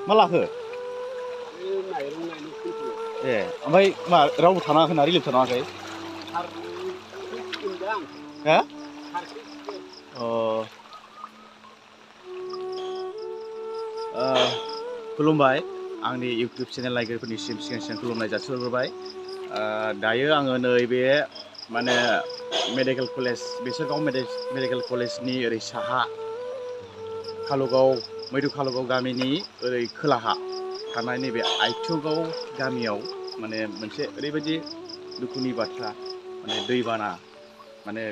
मा लाखो ए ओमफ्राय मा रावबो थानाङाखै ना रिलिफ थानाङाखै हा खुलुमबाय आंनि इउटुब चेनेल नायगिरिफोरनिसिम सिगां खुलुमनाय जासिहरग्रोबाय दायो आङो नैबे माने मेडिकेल कलेज बेसरगाव मेडिकेल कलेजनि ओरै साहा कालुगाव मैरु कालुगाव गामिनि ओरै खोलाहा थानाय नैबे आइथुगाव गामियाव माने मोनसे ओरैबायदि दुखुनि बाथ्रा माने दैबाना माने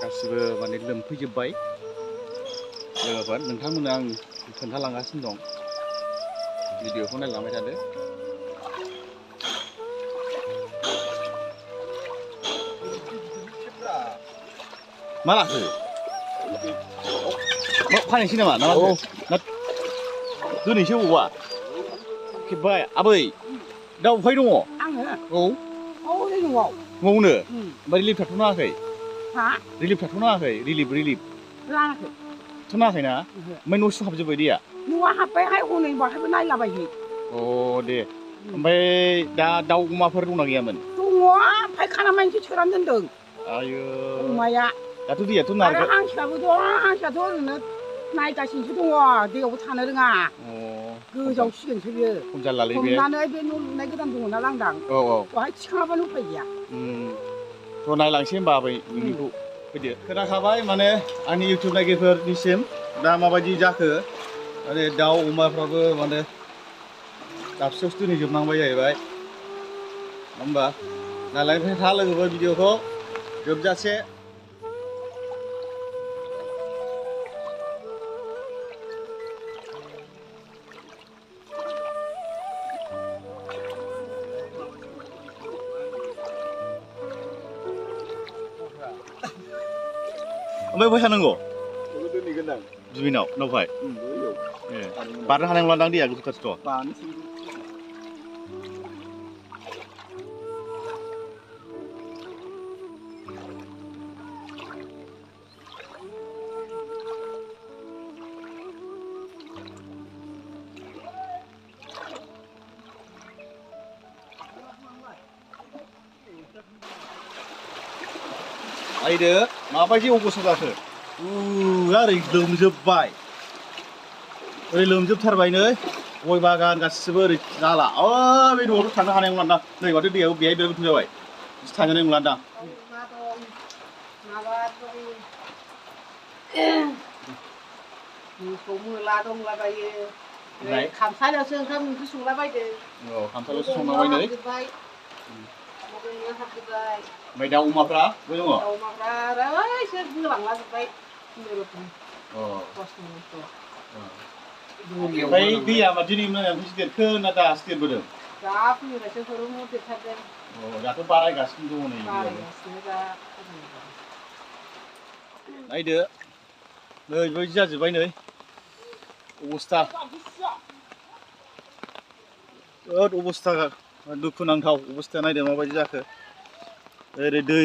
गासिबो माने लोमफैजोब्बाय लोगोफोर नोंथांमोननो आं खोन्थालांगासिनो दं भिडिअखौ नायलांबाय थादो मा लाखो फानहैसै नामा ना दोनैसो बबावबा खेब्बाय आबै दा अबहाय दङ औ न'आवनो ओमफ्राय रिलिफ थाथ'नाङाखै रिलिफ थाथ'नाङाखै रिलिफ थाथ'नाङाखै ना ओमफ्राय न' सिङाव हाबजोब्बाय दैया न'आ हाब्बायहाय हनै बाहायबो नायलाबायहै अ दे ओमफ्राय दा दाउ अमाफोर दंना गैयामोन दङ फायखाना मानसि सोरान दोनदों आयो अमाया दाथ' दैयाथ' आरो हांसोआबो दं हांसोआथ' ओरैनो नायगासिनोसो दङ दैयावबो थानो रोङा गोजावसिगोनसो बियो हमनानै बे न' लुनाय गोदान दङ ना लांदां बेवहाय थिखाङाबानो उफाय गैया थ' नायलांसै होमबा आबै नोंनिखौ फैदो खोनाखाबाय माने आंनि इउटुब नायगिरिफोरनिसिम दा माबायदि जाखो माने दाउ अमाफ्राबो माने दाबसेयावसो दोनहैजोबनांबाय जाहैबाय होमबा नायलांबाय था लोगोफोर भिडिअखौ जोबजासे ओमफ्राय बहा थानांगौ दुबिनाव नावहाय बारनो हानाय नंला दां दैया गोथौथारथ' नायदो माबायदि अबस्था जाखो ओरै लोमजोब्बाय ओरै लोमजोबथारबाय नै गय बागान गासिबो ओरै जाला बे न'आवथ' थांनो हानाय नंला दां नै माथो दैयाबो बेहाय बिराद गोथौ जाबाय थांजानाय नंला दां मोसौ मोला दंलाबायो खामसालियावसो ओंखाम ओंख्रि संलाबायदों खामसालियावसो संलाबाय नै ओमफ्राय दाउ अमाफ्रा बै दङ दाउ अमाफ्रा ओरैसो गोलांलाजोब्बाय खुनुरुखुम ओमफ्राय दैया मा दिनै मोनायावसो देरखो ना दासो देरबोदों दा फुंनिफ्रायसो हराव देरथारदों दाथ' बारायगासिनो दङ नै नायदो नै बेबायदि जाजोब्बाय नै अबस्था बिराद अबस्था दुखुनांथाव अबस्थाया नायदो माबायदि जाखो ओरै दै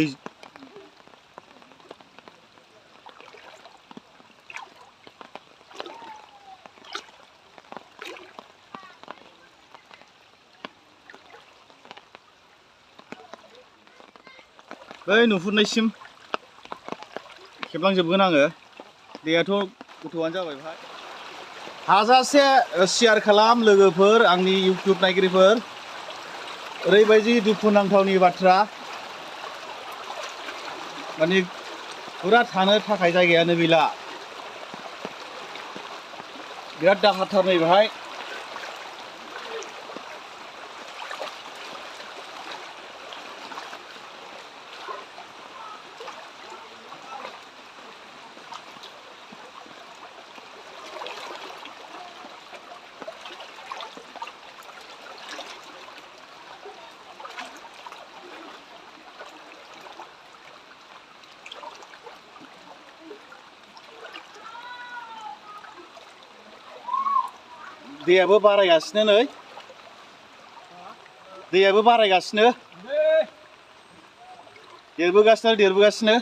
बै नुहुरनायसिम खेबलांजोबगोन आङो दैयाथ' गोथौआनो जाबाय बेहाय हाजासे शेयार खालाम लोगोफोर आंनि इउटुब नायगिरिफोर ओरैबायदि दुखुनांथावनि बाथ्रा माने फुरा थानो थाखाय जायगायानो गैला बिराद दाहारथार नै बेहाय दैयाबो बारायगासिनो नै दैयाबो बारायगासिनो देरबोगासिनो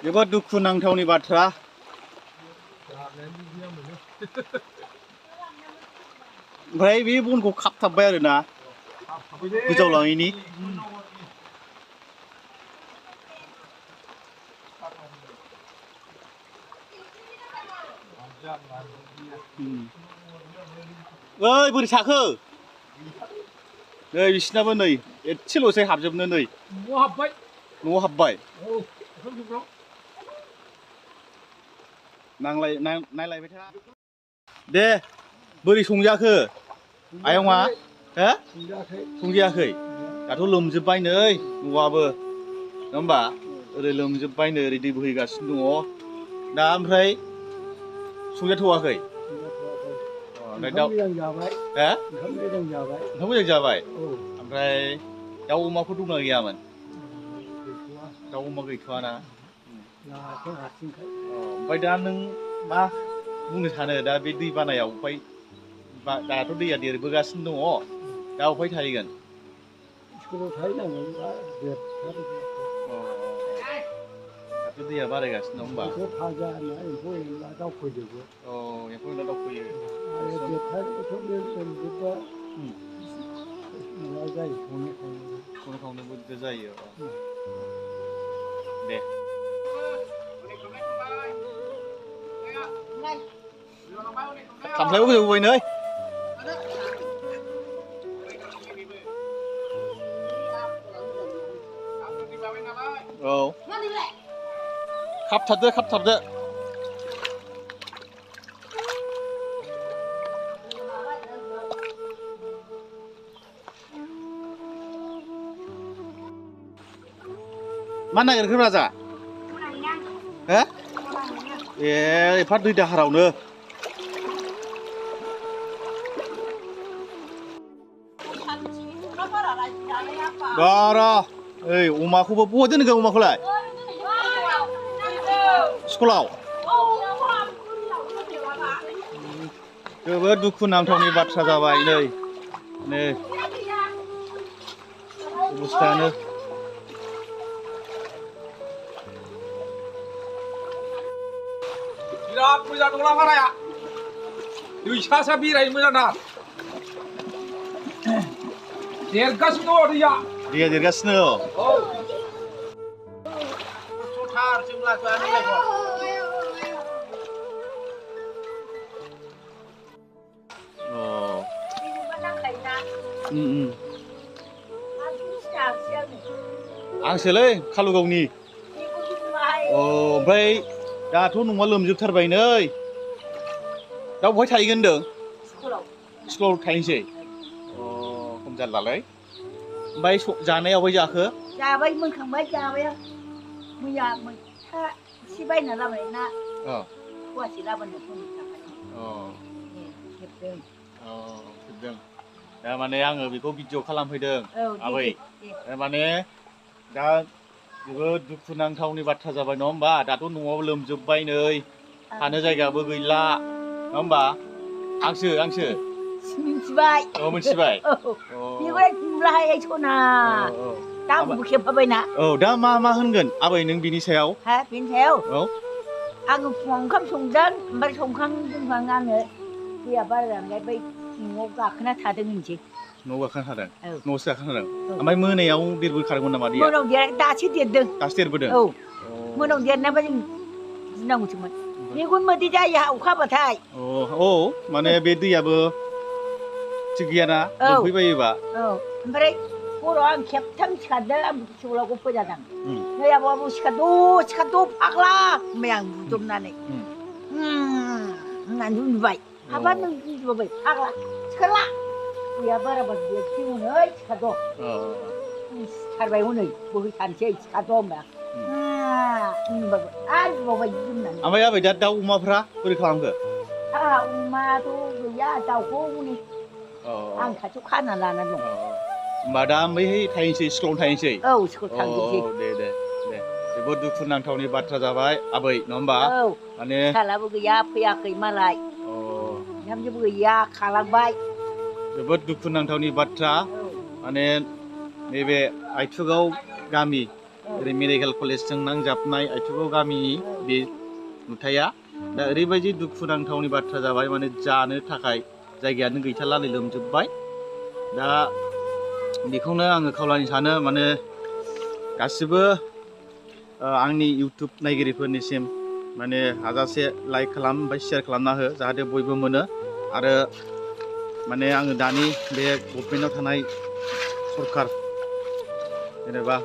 जोबोद दुखु नांथावनि बाथ्रा ओमफ्राय बे बनखौ खाबथाबबाय आरो ना गोजावलाङैनि ओइ बोरै साखो नै बिसिनाबो नै एसेल'सै हाबजोबनो नै न'आव हाबबाय नायलायबाय था दे बोरै संजाखो आयंआ हो संजायाखै दाथ' लोमजोबबाय नै न'आबो नङा होमबा ओरै लोमजोबबाय नै ओरै दै बोहैगासिनो दङ दा ओमफ्राय संजाथ'वाखै ओमफ्राय दाउ ओंखाम मोजां जाबाय ओमफ्राय दाउ अमाफोर दंना गैयामोन दाउ अमा गैथ'वा ना ओमफ्राय दा नों मा बुंनो सानो दा बे दै बानायाव ओमफ्राय दाथ' दैया देरबोगासिनो दङ दा अबेहाय थाहैगोन स्कुलाव थाहैनांगोन दाथ' दैया बारायगासिनो दं होमबा थाजा एम्फौ एनला दावखोजोबो एम्फौ एनला दावखोयो आरो देरथारबाथ' बे लोमजोबबा माबा जायो संनो खावनोबो दिगदार जायो दे खामफ्लायाव गोजौबाय नै औ खाबथाबदो मा नागिरखो राजा हो एफा दै दाहारावनो र' ओइ अमाखौबो बहा दोनगोन अमाखौलाय स्कुलाव जोबोद दुखु नांथावनि बाथ्रा जाबाय नै अबस्थायानो बिराद मोजां दंला भाराया दै सा बेरायनो मोजांथार देरगासिनो दं दैया देरगासिनो खस्थ'थार जों लागोआनो आंसोलै कालुगावनि ओमफ्राय दाथ' न'आ लोमजोबथारबाय नै दा बहाय थाहैगोन होनदों स्कुलाव थाहैनोसै खम जारलालै ओमफ्राय जानाया अबहाय जाखो जाबाय मोनखांबाय जाबाय मैया मैथा एसे बायना लाबाय ना फवासे लाबोनो फुंनि थाखाय खेबदों दा माने आङो बेखौ भिडिअ खालामफैदों आबै माने दा जोबोद दुखु नांथावनि बाथ्रा जाबाय नङा होमबा दाथ' न'आव लोमजोबबाय नै थानो जायगाबो गैला नङा होमबा आंसो मिथिबाय मिथिबाय बेखौलाय नुलाहाय सना दा आंबो खेबफाबायना दा मा होनगोन आबै नों बिनि सायाव बिनि सायाव आङो फुङाव ओंखाम संदों ओमफ्राय संखां आङो दैया बारा जानायलाय बै न'आव गाखोना थादों होनसै न'आव गाखोना थादों न'आवसो गाखोना थादों ओमफ्राय मोनायाव देरबोखादोंमोन नामा दैया मोनायाव दासो देरदों दासो देरबोदों मोनायाव देरनायबा जों गिनांगौसोमोन मेगन मोदै जायो अखा हाबाथाय माने बे दैयाबो थिग गैयाना लोमफैबायोबा ओमफ्राय हराव आं खेबथाम सिखारदों आं फिसौलाखौ फोजादों नै आबौ सिखारद' फाग्ला होनबाय आं बुदबनानै होननानै उन्दुबाय हाबा नों उन्दुबाय फाग्ला सिखारला दैया बाराबा देरसिगौनै सिखारद' सिखारबाय हनै बोहैथारसै सिखारद' होनबाय आरो बुबावबाय जोमनानै ओमफ्राय आबै दा दाउ अमाफ्रा बोरै खालामखो अमाथ' गैया दाउखौ हनै आं खाथियाव खाना लाना दं होमबा दा ओमफ्राय थाहैनोसै स्कुलावनो थाहैनोसै स्कुलाव थांसै दे जोबोद दुखु नांथावनि बाथ्रा जाबाय आबै नङा होमबा माने फिसालाबो गैया फैयाखै मालाय बिहामजोबो गैया खालांबाय जोबोद दुखु नांथावनि बाथ्रा माने नैबे आइथुगाव गामि ओरै मेडिकेल कलेजजों नांजाबनाय आइथुगाव गामिनि बे नुथाया दा ओरैबायदि दुखुनांथावनि बाथ्रा जाबाय माने जानो थाखाय जायगायानो गैथारला नै लोमजोबबाय दा बेखौनो आङो खावलायनो सानो माने गासिबो आंनि इउटुब नायगिरिफोरनिसिम माने हाजासे लाइक खालाम ओमफ्राय शेयार खालामना हो जाहाथे बयबो मोनो आरो माने आङो दानि बे गभर्नमेन्टआव थानाय सरकार जेनेबा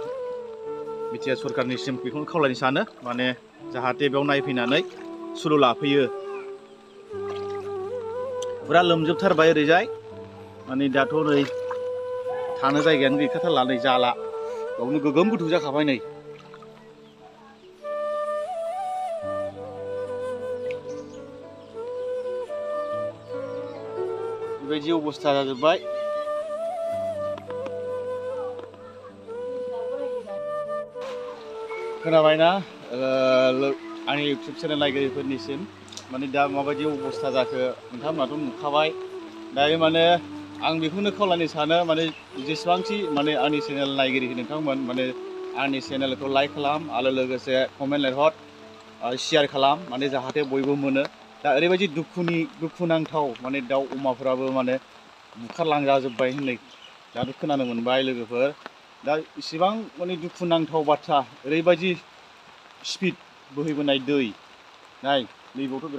बिटिआर सरकारनिसिम बेखौनो खावलायनो सानो माने जाहाथे बेयाव नायफैनानै सुलु लाफैयो फुरा लोमजोबथारबाय ओरैजाय माने दाथ' नै थानो जायगायानो गैखाथारला नै जाला बावनो गोगोम गोथौ जाखाबाय नै बेबायदि अबस्था जाजोब्बाय खोनाबायना आंनि इउटुब चेनेल नायगिरिफोरनिसिम माने दा माबायदि अबस्था जाखो नोंथांमोनाथ' नुखाबाय दायो माने आं बेखौनो खावलायनो सानो माने जेसेबांखि माने आंनि चेनेल नायगिरि नोंथांमोन माने आंनि चेनेलखौ लाइक खालाम आरो लोगोसे कमेन्ट लिरहर शेयार खालाम माने जाहाथे बयबो मोनो दा ओरैबायदि दुखुनांथाव माने दाउ अमाफोराबो माने बुखारलांजाजोब्बाय होननाय दाथ' खोनानो मोनबाय लोगोफोर दा इसिबां माने दुखुनांथाव बाथ्रा ओरैबायदि स्पिड बोहैबोनाय दै नाय नैबावथ' बिराद